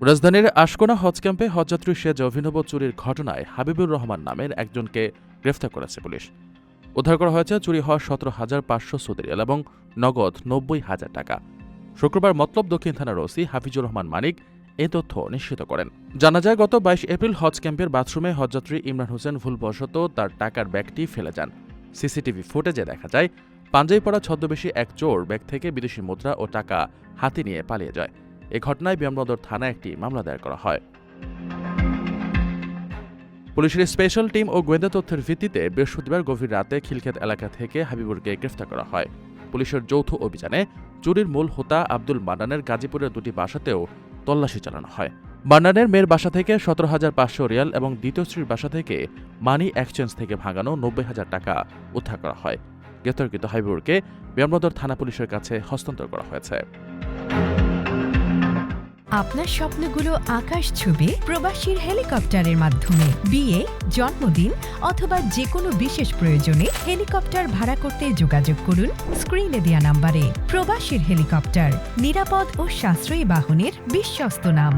রাজধানীর আশকোনা হজ ক্যাম্পে হজযাত্রী সেজে অভিনব চুরির ঘটনায় হাবিবুর রহমান নামের একজনকে গ্রেফতার করেছে পুলিশ। উদ্ধার করা হয়েছে চুরি হওয়া ১৭,৫০০ সৌদি রিয়াল এবং নগদ ৯০,০০০ টাকা। শুক্রবার মতলব দক্ষিণ থানার ওসি হাফিজুর রহমান মানিক এ তথ্য নিশ্চিত করেন। জানা যায়, গত ২২ এপ্রিল হজ ক্যাম্পের বাথরুমে হজযাত্রী ইমরান হোসেন ভুলবশত তার টাকার ব্যাগটি ফেলে যান। সিসিটিভি ফুটেজে দেখা যায়, পাঞ্জাবি পরা ছদ্মবেশী এক চোর ব্যাগ থেকে বিদেশি মুদ্রা ও টাকা হাতে নিয়ে পালিয়ে যায়। এ ঘটনায় বিমানবন্দর থানায় একটি মামলা দায়ের করা হয়। পুলিশের স্পেশাল টিম ও গোয়েন্দা তথ্যের ভিত্তিতে বৃহস্পতিবার গভীর রাতে খিলক্ষেত এলাকা থেকে হাবিবুরকে গ্রেফতার করা হয়। পুলিশের যৌথ অভিযানে চুরির মূল হোতা আব্দুল মান্নানের গাজীপুরের দুটি বাসাতেও তল্লাশি চালানো হয়। মান্নানের মেয়ের বাসা থেকে ১৭,৫০০ রিয়াল এবং দ্বিতীয় স্ত্রীর বাসা থেকে মানি এক্সচেঞ্জ থেকে ভাঙানো ৯০,০০০ টাকা উদ্ধার করা হয়। গ্রেফতারকৃত হাবিবুরকে বিমানবন্দর থানা পুলিশের কাছে হস্তান্তর করা হয়েছে। আপনার স্বপ্নগুলো আকাশ ছুবে প্রবাসীর হেলিকপ্টারের মাধ্যমে। বিয়ে, জন্মদিন অথবা যে কোনো বিশেষ প্রয়োজনে হেলিকপ্টার ভাড়া করতে যোগাযোগ করুন স্ক্রিনে দেয়া নাম্বারে। প্রবাসীর হেলিকপ্টার, নিরাপদ ও সাশ্রয়ী বাহনের বিশ্বস্ত নাম।